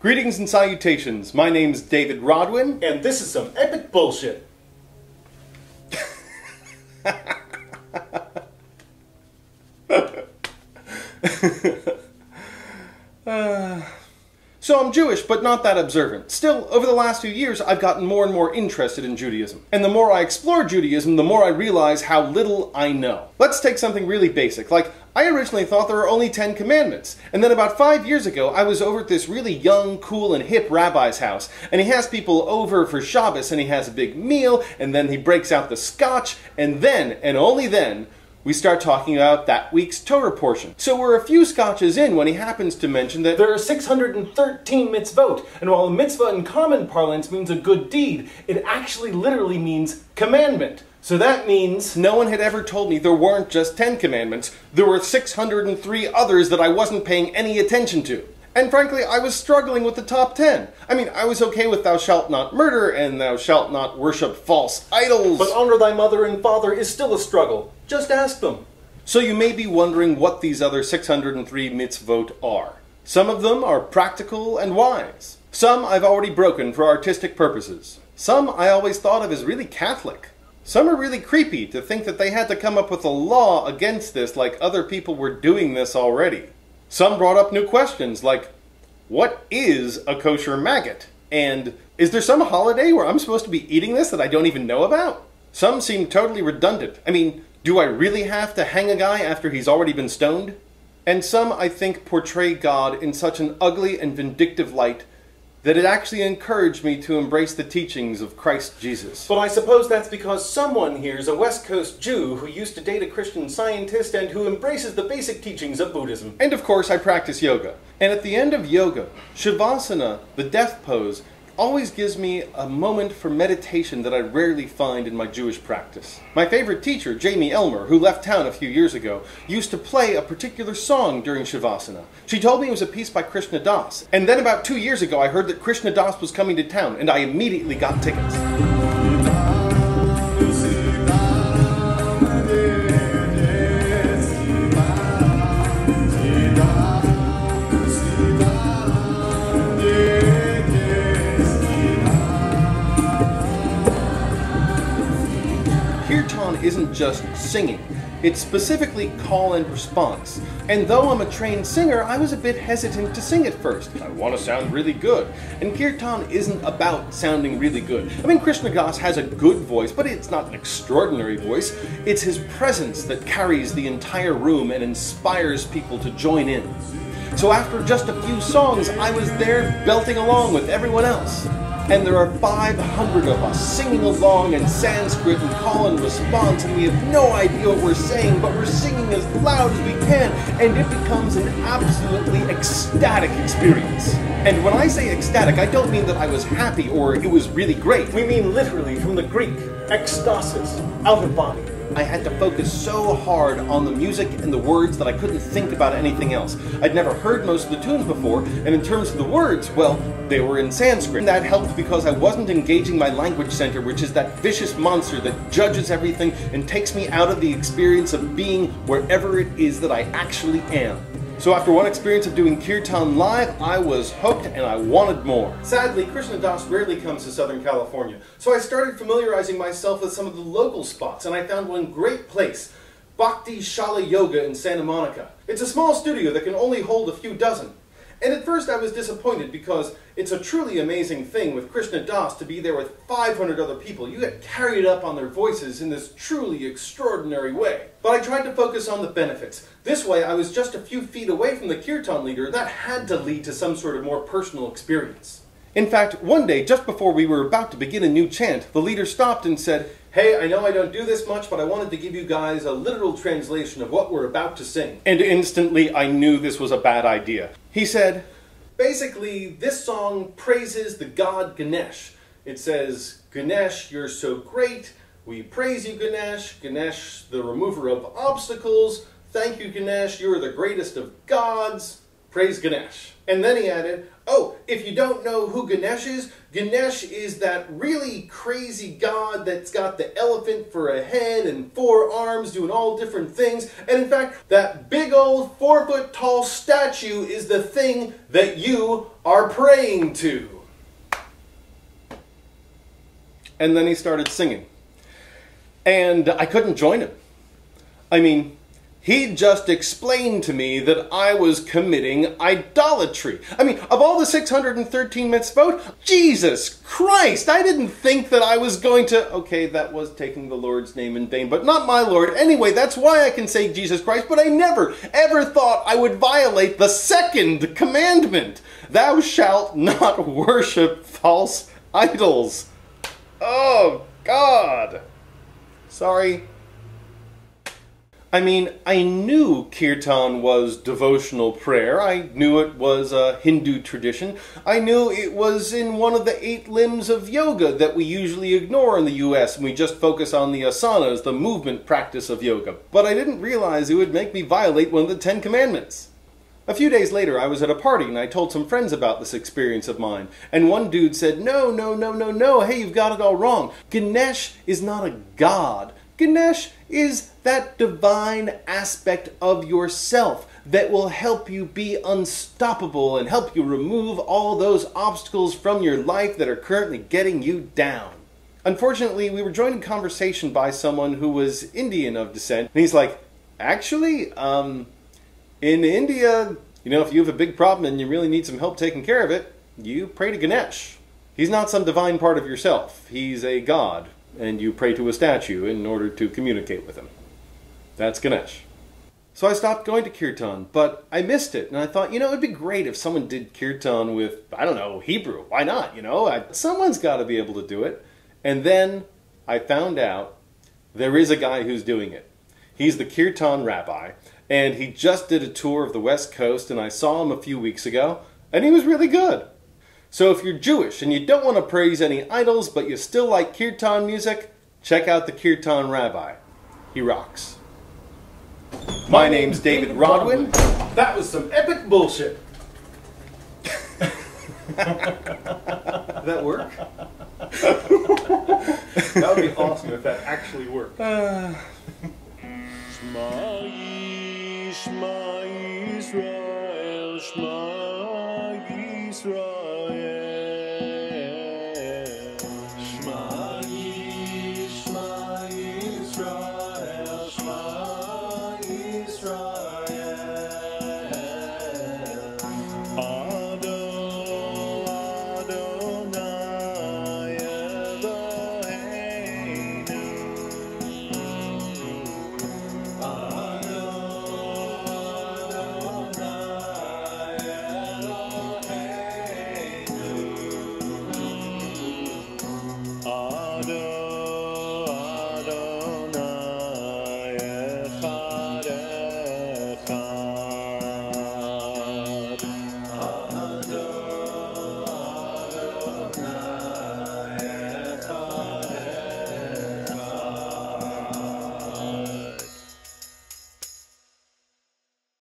Greetings and salutations. My name's David Rodwin. And this is some epic bullshit. So I'm Jewish, but not that observant. Still, over the last few years, I've gotten more and more interested in Judaism. And the more I explore Judaism, the more I realize how little I know. Let's take something really basic, like I originally thought there were only 10 commandments. And then about 5 years ago, I was over at this really young, cool, and hip rabbi's house. And he has people over for Shabbos, and he has a big meal, and then he breaks out the scotch, and then, and only then, we start talking about that week's Torah portion. So we're a few scotches in when he happens to mention that there are 613 mitzvot, and while a mitzvah in common parlance means a good deed, it actually literally means commandment. So that means no one had ever told me there weren't just 10 commandments, there were 603 others that I wasn't paying any attention to. And frankly, I was struggling with the top 10. I mean, I was okay with thou shalt not murder and thou shalt not worship false idols. But honor thy mother and father is still a struggle. Just ask them. So you may be wondering what these other 603 mitzvot are. Some of them are practical and wise. Some I've already broken for artistic purposes. Some I always thought of as really Catholic. Some are really creepy to think that they had to come up with a law against this like other people were doing this already. Some brought up new questions like, what is a kosher maggot? And is there some holiday where I'm supposed to be eating this that I don't even know about? Some seem totally redundant. I mean, do I really have to hang a guy after he's already been stoned? And some, I think, portray God in such an ugly and vindictive light that it actually encouraged me to embrace the teachings of Christ Jesus. But I suppose that's because someone here is a West Coast Jew who used to date a Christian Scientist and who embraces the basic teachings of Buddhism. And of course I practice yoga. And at the end of yoga, Shavasana, the death pose, always gives me a moment for meditation that I rarely find in my Jewish practice. My favorite teacher, Jamie Elmer, who left town a few years ago, used to play a particular song during Shavasana. She told me it was a piece by Krishna Das. And then about 2 years ago I heard that Krishna Das was coming to town, and I immediately got tickets. Kirtan isn't just singing, it's specifically call and response. And though I'm a trained singer, I was a bit hesitant to sing at first. I want to sound really good. And Kirtan isn't about sounding really good. I mean, Krishna Das has a good voice, but it's not an extraordinary voice. It's his presence that carries the entire room and inspires people to join in. So after just a few songs, I was there belting along with everyone else. And there are 500 of us singing along in Sanskrit and call and response, and we have no idea what we're saying, but we're singing as loud as we can, and it becomes an absolutely ecstatic experience. And when I say ecstatic, I don't mean that I was happy or it was really great. We mean literally from the Greek, ekstasis, out of body. I had to focus so hard on the music and the words that I couldn't think about anything else. I'd never heard most of the tunes before, and in terms of the words, well, they were in Sanskrit. And that helped because I wasn't engaging my language center, which is that vicious monster that judges everything and takes me out of the experience of being wherever it is that I actually am. So after one experience of doing Kirtan live, I was hooked and I wanted more. Sadly, Krishna Das rarely comes to Southern California, so I started familiarizing myself with some of the local spots, and I found one great place, Bhakti Shala Yoga in Santa Monica. It's a small studio that can only hold a few dozen. And at first I was disappointed because it's a truly amazing thing with Krishna Das to be there with 500 other people. You get carried up on their voices in this truly extraordinary way. But I tried to focus on the benefits. This way I was just a few feet away from the Kirtan leader. That had to lead to some sort of more personal experience. In fact, one day, just before we were about to begin a new chant, the leader stopped and said, "Hey, I know I don't do this much, but I wanted to give you guys a literal translation of what we're about to sing." And instantly I knew this was a bad idea. He said, basically, this song praises the god Ganesh. It says, "Ganesh, you're so great. We praise you, Ganesh. Ganesh, the remover of obstacles. Thank you, Ganesh. You're the greatest of gods. Praise Ganesh." And then he added, Oh, if you don't know who Ganesh is that really crazy god that's got the elephant for a head and 4 arms doing all different things. And in fact, that big old 4-foot tall statue is the thing that you are praying to. And then he started singing. And I couldn't join him. I mean, he just explained to me that I was committing idolatry. I mean, of all the 613 mitzvot, Jesus Christ, I didn't think that I was going to... Okay, that was taking the Lord's name in vain, but not my Lord. Anyway, that's why I can say Jesus Christ, but I never, ever thought I would violate the 2nd commandment. Thou shalt not worship false idols. Oh, God. Sorry. I mean, I knew Kirtan was devotional prayer. I knew it was a Hindu tradition. I knew it was in one of the 8 limbs of yoga that we usually ignore in the US, and we just focus on the asanas, the movement practice of yoga. But I didn't realize it would make me violate one of the 10 commandments. A few days later, I was at a party and I told some friends about this experience of mine. And one dude said, no, hey, you've got it all wrong. Ganesh is not a god. Ganesh is that divine aspect of yourself that will help you be unstoppable and help you remove all those obstacles from your life that are currently getting you down. Unfortunately, we were joined in conversation by someone who was Indian of descent. And he's like, actually, in India, you know, if you have a big problem and you really need some help taking care of it, you pray to Ganesh. He's not some divine part of yourself. He's a god, and you pray to a statue in order to communicate with him. That's Ganesh. So I stopped going to Kirtan, but I missed it, and I thought, you know, it'd be great if someone did Kirtan with, I don't know, Hebrew. Why not, you know? Someone's got to be able to do it. And then I found out there is a guy who's doing it. He's the Kirtan rabbi, and he just did a tour of the West Coast, and I saw him a few weeks ago, and he was really good. So if you're Jewish and you don't want to praise any idols, but you still like Kirtan music, check out the Kirtan rabbi. He rocks. My name's David Rodwin. That was some epic bullshit. Did that work? That would be awesome if that actually worked. Shema Yisrael, Shema Yisrael.